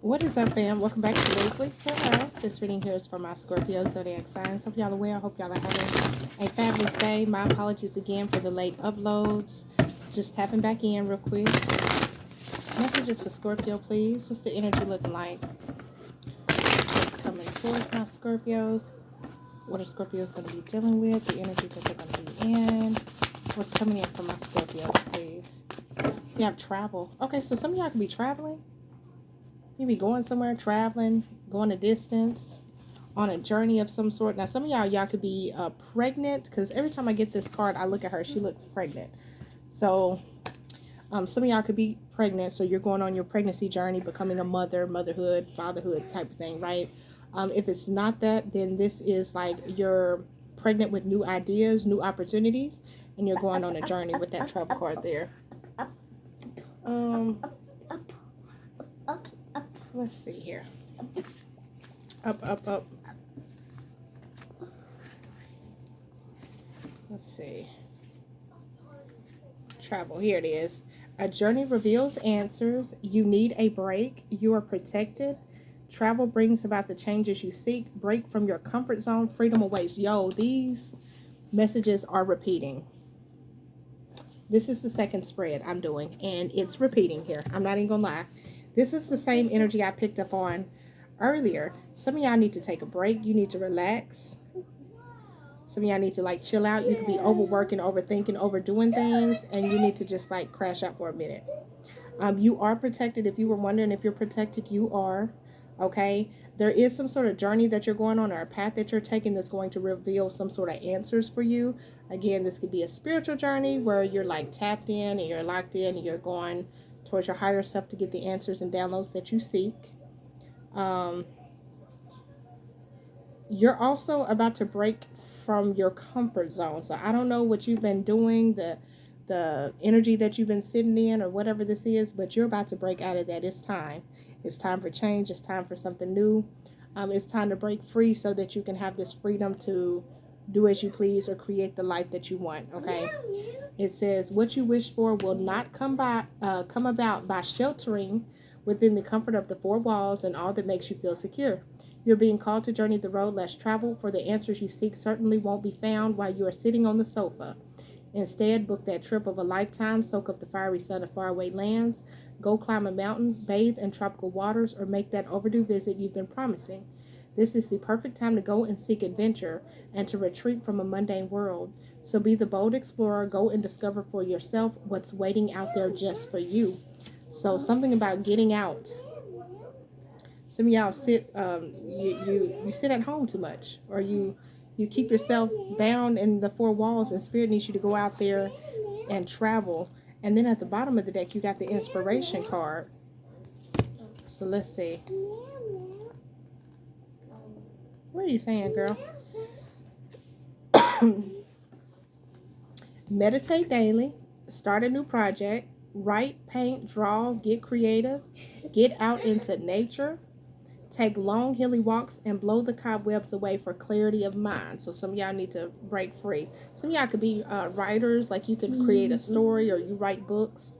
What is up, fam? Welcome back to Leslie's Tarot. This reading here is for my Scorpio zodiac signs. Hope y'all are well. Hope y'all are having a fabulous day. My apologies again for the late uploads. Just tapping back in real quick. Messages for Scorpio, please. What's the energy looking like? What's coming towards my Scorpios? What are Scorpios going to be dealing with? The energy that they're going to be in. What's coming in for my Scorpios, please? You have travel. Okay, so some of y'all could be traveling. You be going somewhere, traveling, going a distance, on a journey of some sort. Now, some of y'all could be pregnant, because every time I get this card, I look at her, she looks pregnant. So, some of y'all could be pregnant, so you're going on your pregnancy journey, becoming a mother, motherhood, fatherhood type of thing, right? If it's not that, then this is like you're pregnant with new ideas, new opportunities, and you're going on a journey with that travel card there. Let's see here. Up. Let's see. Travel. Here it is. A journey reveals answers. You need a break. You are protected. Travel brings about the changes you seek. Break from your comfort zone. Freedom awaits. Yo, these messages are repeating. This is the second spread I'm doing, and it's repeating here. I'm not even gonna lie. This is the same energy I picked up on earlier. Some of y'all need to take a break. You need to relax. Some of y'all need to like chill out. You could be overworking, overthinking, overdoing things, and you need to just like crash out for a minute. You are protected. If you were wondering if you're protected, you are. Okay. There is some sort of journey that you're going on, or a path that you're taking that's going to reveal some sort of answers for you. Again, this could be a spiritual journey where you're like tapped in and you're locked in and you're going towards your higher self to get the answers and downloads that you seek. You're also about to break from your comfort zone. So I don't know what you've been doing, the energy that you've been sitting in, or whatever this is, but you're about to break out of that. It's time. It's time for change. It's time for something new. It's time to break free so that you can have this freedom to do as you please or create the life that you want. Okay. It says what you wish for will not come about by sheltering within the comfort of the four walls and all that makes you feel secure. You're being called to journey the road less traveled, for the answers you seek certainly won't be found while you are sitting on the sofa. Instead, book that trip of a lifetime, soak up the fiery sun of faraway lands, go climb a mountain, bathe in tropical waters, or make that overdue visit you've been promising. This is the perfect time to go and seek adventure and to retreat from a mundane world. So be the bold explorer, go and discover for yourself what's waiting out there just for you. So something about getting out. Some of y'all sit you sit at home too much, or you keep yourself bound in the four walls, and spirit needs you to go out there and travel. And then at the bottom of the deck you got the inspiration card. So let's see. What are you saying, girl? Meditate daily, start a new project, write, paint, draw, get creative, get out into nature, take long hilly walks, and blow the cobwebs away for clarity of mind. So some of y'all need to break free. Some of y'all could be writers, like you could create a story or you write books.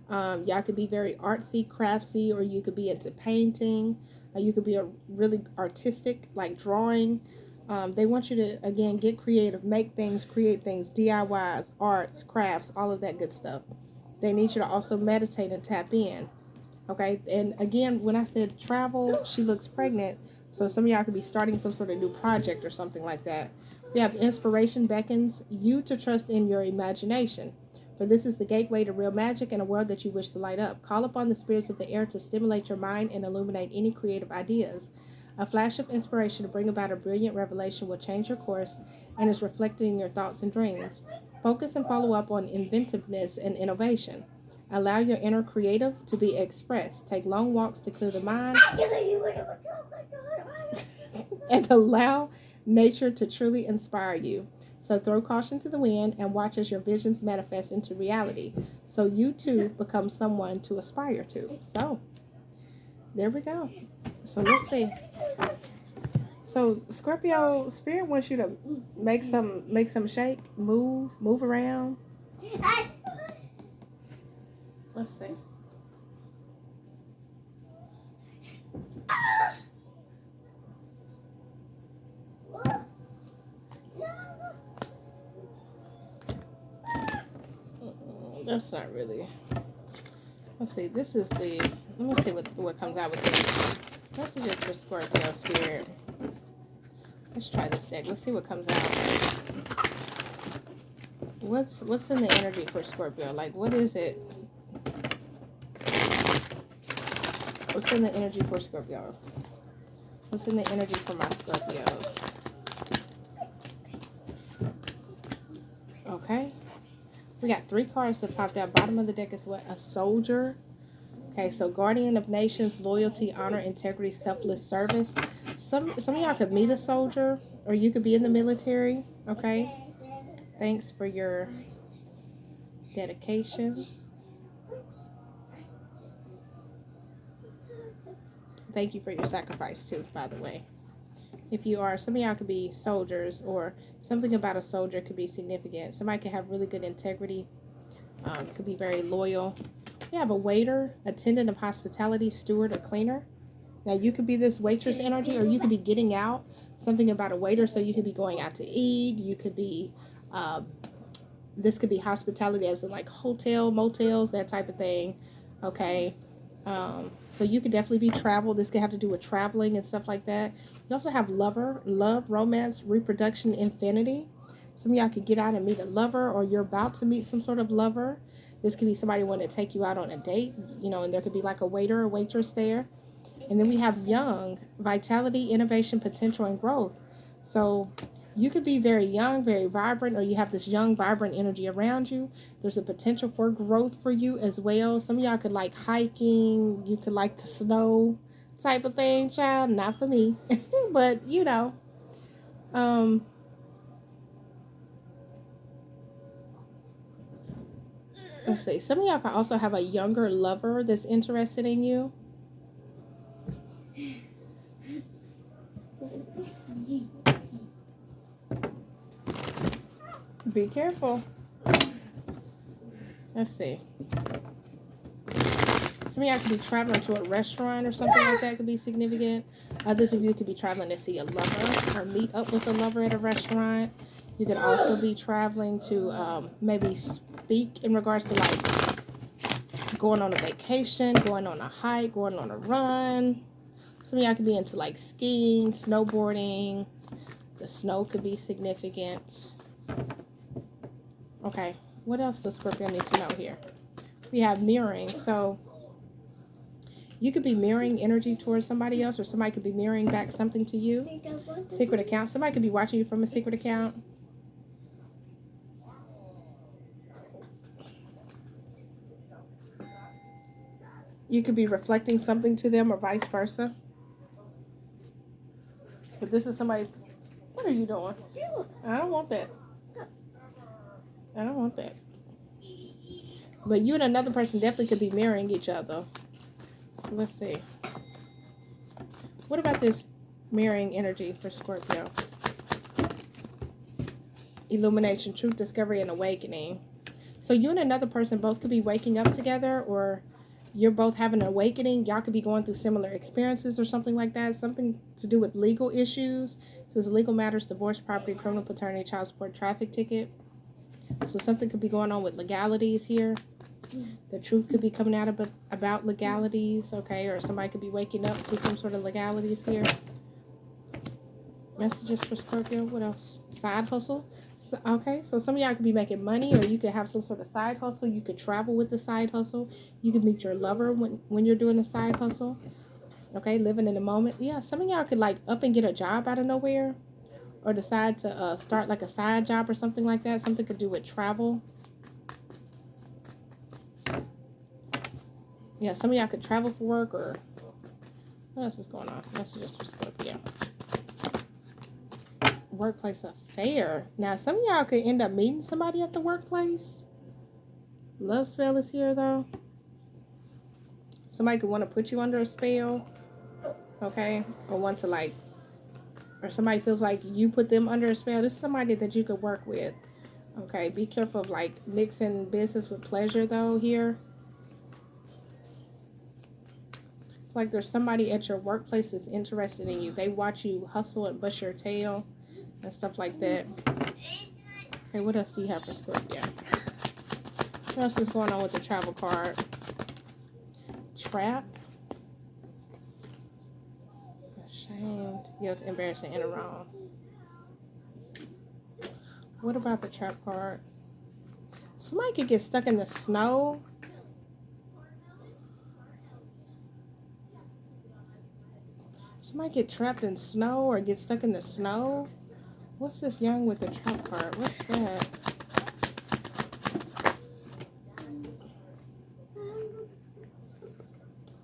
Y'all could be very artsy, craftsy, or you could be into painting. You could be a really artistic, like drawing. They want you to, again, get creative, make things, create things, DIYs, arts, crafts, all of that good stuff. They need you to also meditate and tap in. Okay, and again, when I said travel, she looks pregnant. So some of y'all could be starting some sort of new project or something like that. We have inspiration beckons you to trust in your imagination. For this is the gateway to real magic and a world that you wish to light up. Call upon the spirits of the air to stimulate your mind and illuminate any creative ideas. A flash of inspiration to bring about a brilliant revelation will change your course and is reflected in your thoughts and dreams. Focus and follow up on inventiveness and innovation. Allow your inner creative to be expressed. Take long walks to clear the mind. And allow nature to truly inspire you. So throw caution to the wind and watch as your visions manifest into reality. So you too become someone to aspire to. So there we go. So let's see. So Scorpio, Spirit wants you to make some shake, move around. Let's see. That's not really. Let's see. This is the. Let me see what comes out with this. Messages for Scorpio Spirit. Let's try this deck. Let's see what comes out. What's in the energy for Scorpio? Like, what is it? What's in the energy for Scorpio? What's in the energy for my Scorpios? Okay. We got 3 cards that popped out. Bottom of the deck is what? A soldier. Okay, so guardian of nations, loyalty, honor, integrity, selfless service. Some of y'all could meet a soldier, or you could be in the military. Okay. Thanks for your dedication. Thank you for your sacrifice too, by the way. If you are, some of y'all could be soldiers, or something about a soldier could be significant. Somebody could have really good integrity, could be very loyal. You have a waiter, attendant of hospitality, steward, or cleaner. Now, you could be this waitress energy, or you could be getting out. Something about a waiter, so you could be going out to eat. You could be, this could be hospitality as in like hotel, motels, that type of thing. Okay. So you could definitely be travel. This could have to do with traveling and stuff like that. You also have love, romance, reproduction, infinity. Some of y'all could get out and meet a lover, or you're about to meet some sort of lover. This could be somebody wanting to take you out on a date, you know, and there could be like a waiter or waitress there. And then we have young, vitality, innovation, potential, and growth. So you could be very young, very vibrant, or you have this young, vibrant energy around you. There's a potential for growth for you as well. Some of y'all could like hiking. You could like the snow type of thing, child. Not for me, but you know. Let's see. Some of y'all can also have a younger lover that's interested in you. Be careful. Let's see. Some of y'all could be traveling to a restaurant or something like that. Could be significant. Others of you could be traveling to see a lover or meet up with a lover at a restaurant. You could also be traveling to maybe speak in regards to like going on a vacation, going on a hike, going on a run. Some of y'all could be into like skiing, snowboarding. The snow could be significant. Okay, what else does Scorpio need to know here? We have mirroring. So you could be mirroring energy towards somebody else, or somebody could be mirroring back something to you. Secret account. Somebody could be watching you from a secret account. You could be reflecting something to them, or vice versa. But this is somebody. What are you doing? I don't want that. I don't want that. But you and another person definitely could be mirroring each other. Let's see. What about this mirroring energy for Scorpio? Illumination, truth, discovery, and awakening. So you and another person both could be waking up together, or you're both having an awakening. Y'all could be going through similar experiences or something like that. Something to do with legal issues. So it's legal matters, divorce, property, criminal, paternity, child support, traffic ticket. So something could be going on with legalities here. The truth could be coming out about legalities, okay? Or somebody could be waking up to some sort of legalities here. Messages for Scorpio. What else? Side hustle. So, okay, so some of y'all could be making money, or you could have some sort of side hustle. You could travel with the side hustle. You could meet your lover when you're doing a side hustle. Okay, living in the moment. Yeah, some of y'all could like up and get a job out of nowhere, or decide to start like a side job or something like that. Something could do with travel. Yeah, some of y'all could travel for work, or what else is going on? Messages for Scorpio. Workplace affair. Now, some of y'all could end up meeting somebody at the workplace. Love spell is here, though. Somebody could want to put you under a spell, okay? Or want to like, or somebody feels like you put them under a spell. This is somebody that you could work with, okay? Be careful of like mixing business with pleasure, though, here. Like there's somebody at your workplace that's interested in you. They watch you hustle and bust your tail and stuff like that. Okay, what else do you have for Scorpio? What else is going on with the travel card? Trap. Ashamed, guilt, embarrassing, and wrong. What about the trap card? Somebody could get stuck in the snow. Somebody get trapped in snow or get stuck in the snow. What's this young with the trap card? What's that?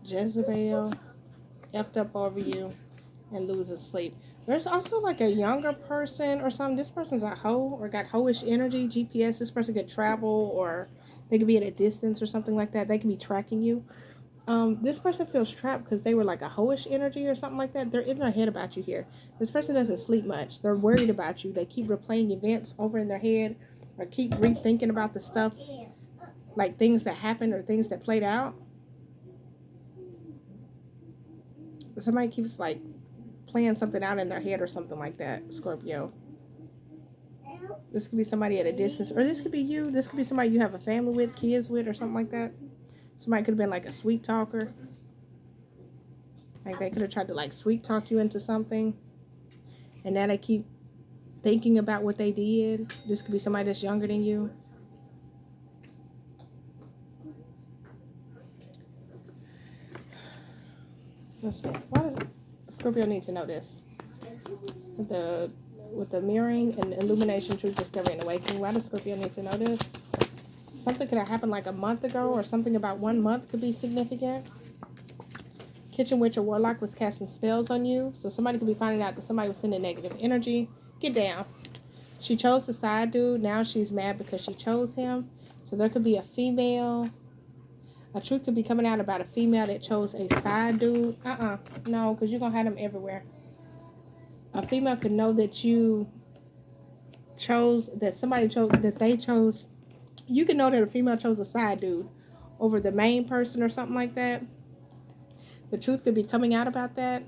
Jezebel, effed up over you, and losing sleep. There's also like a younger person or something. This person's a hoe or got hoish energy, GPS. This person could travel or they could be at a distance or something like that. They could be tracking you. This person feels trapped because they were like a hoish energy or something like that. They're in their head about you here. This person doesn't sleep much. They're worried about you. They keep replaying events over in their head or keep rethinking about the stuff, like things that happened or things that played out. Somebody keeps like playing something out in their head or something like that, Scorpio. This could be somebody at a distance, or this could be you. This could be somebody you have a family with, kids with, or something like that. Somebody could have been like a sweet talker. Like they could have tried to like sweet talk you into something, and now they keep thinking about what they did. This could be somebody that's younger than you. Let's see. Why does Scorpio need to know this? With the mirroring and illumination, truth, discovery, and awakening. Why does Scorpio need to know this? Something could have happened like a month ago, or something about 1 month could be significant. Kitchen witch or warlock was casting spells on you. So somebody could be finding out that somebody was sending negative energy. Get down. She chose the side dude. Now she's mad because she chose him. So there could be a female. A truth could be coming out about a female that chose a side dude. No, because you're going to have them everywhere. A female could know that you chose, that somebody chose, that they chose. You can know that a female chose a side dude over the main person or something like that. The truth could be coming out about that.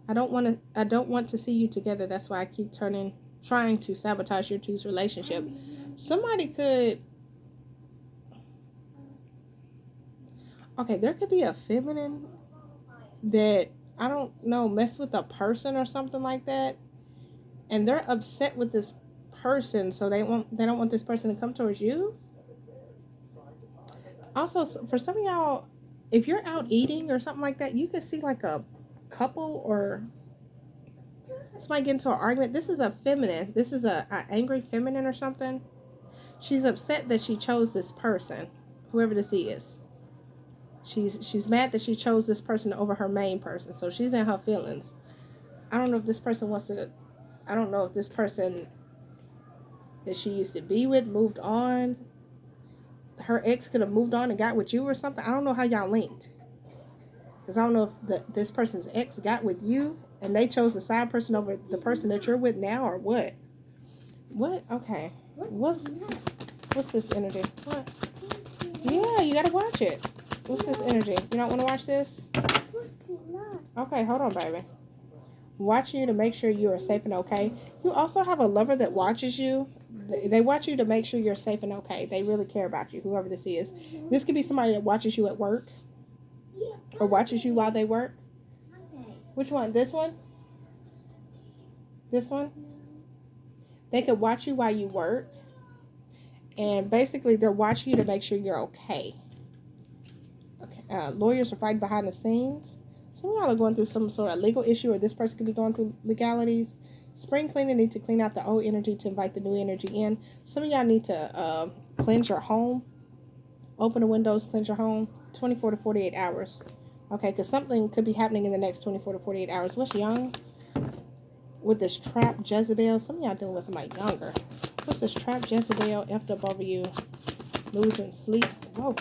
I don't want to see you together. That's why I keep trying to sabotage your two's relationship. Somebody could. Okay, there could be a feminine that, I don't know, mess with a person or something like that, and they're upset with this person, so they don't want this person to come towards you. Also, for some of y'all, if you're out eating or something like that, you could see like a couple or somebody get into an argument. This is a feminine. This is a angry feminine or something. She's upset that she chose this person, whoever this is. She's mad that she chose this person over her main person, so she's in her feelings. I don't know if this person that she used to be with moved on. Her ex could have moved on and got with you or something. I don't know how y'all linked, because I don't know if this person's ex got with you and they chose the side person over the person that you're with now, or what. Okay, what's this energy? What? Yeah, you gotta watch it. What's this energy? You don't want to watch this? Okay, hold on, baby. Watching you to make sure you are safe and okay. You also have a lover that watches you. They watch you to make sure you're safe and okay. They really care about you, whoever this is. This could be somebody that watches you at work, or watches you while they work. Which one? This one? This one? They could watch you while you work, and basically they're watching you to make sure you're okay. Lawyers are fighting behind the scenes. Some of y'all are going through some sort of legal issue, or this person could be going through legalities. Spring cleaning, need to clean out the old energy to invite the new energy in. Some of y'all need to cleanse your home. Open the windows, cleanse your home. 24 to 48 hours. Okay, because something could be happening in the next 24 to 48 hours. What's young? With this trap Jezebel. Some of y'all dealing with somebody younger. What's this trap Jezebel effed up over you? Losing sleep. Whoa.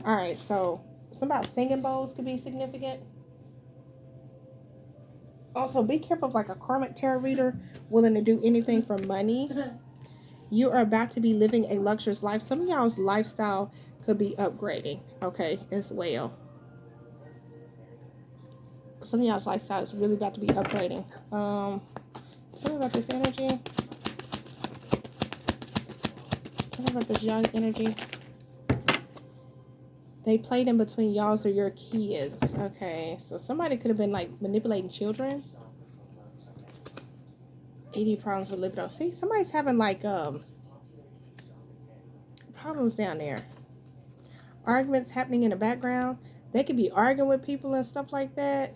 Alright, so some about singing bowls could be significant. Also, be careful of like a karmic tarot reader willing to do anything for money. You are about to be living a luxurious life. Some of y'all's lifestyle could be upgrading, okay, as well. Some of y'all's lifestyle is really about to be upgrading. Tell me about this energy. Tell me about this young energy. They played in between y'all's or your kids. Okay, so somebody could have been like manipulating children. 80 problems with libido. See, somebody's having like problems down there. Arguments happening in the background. They could be arguing with people and stuff like that.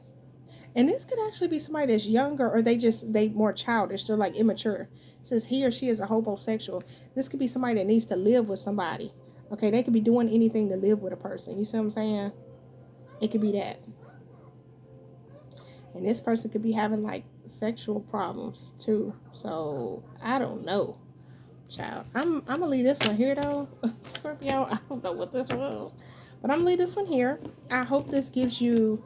And this could actually be somebody that's younger, or they more childish. They're like immature. It says he or she is a homosexual. This could be somebody that needs to live with somebody. Okay, they could be doing anything to live with a person. You see what I'm saying? It could be that. And this person could be having like sexual problems too. So I don't know, child. I'm gonna leave this one here though. Scorpio, I don't know what this was, but I'm gonna leave this one here. I hope this gives you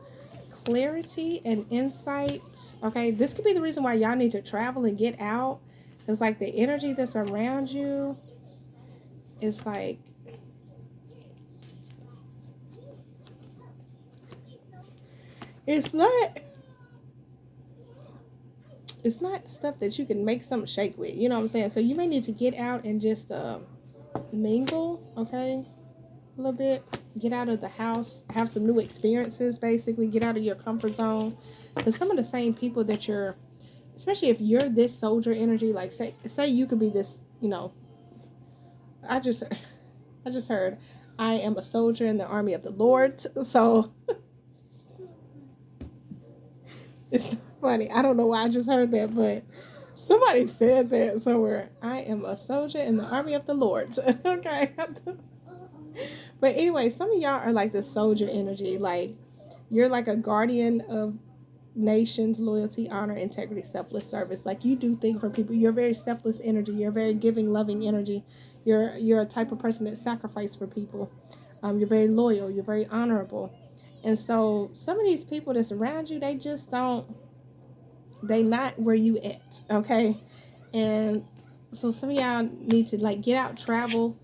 clarity and insight. Okay, this could be the reason why y'all need to travel and get out. It's like the energy that's around you is like, it's not stuff that you can make something shake with. You know what I'm saying? So you may need to get out and just mingle, okay, a little bit. Get out of the house, have some new experiences, basically. Get out of your comfort zone. Because some of the same people that you're, especially if you're this soldier energy, like say you could be this, you know, I just heard, I am a soldier in the army of the Lord. So it's funny. I don't know why I just heard that, but somebody said that somewhere. I am a soldier in the army of the Lord. Okay. But anyway, some of y'all are like the soldier energy. Like you're like a guardian of nations, loyalty, honor, integrity, selfless service. Like you do things for people. You're very selfless energy. You're very giving, loving energy. You're a type of person that sacrifices for people. You're very loyal. You're very honorable. And so some of these people that's around you, they just don't. They not where you at. Okay, and so some of y'all need to like get out, travel,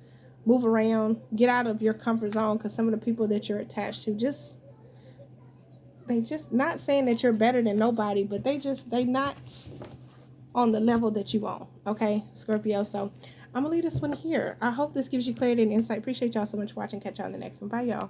move around, get out of your comfort zone, because some of the people that you're attached to they just not saying that you're better than nobody, but they not on the level that you on. Okay, Scorpio. So I'm gonna leave this one here. I hope this gives you clarity and insight. Appreciate y'all so much for watching. Catch y'all on the next one. Bye, y'all.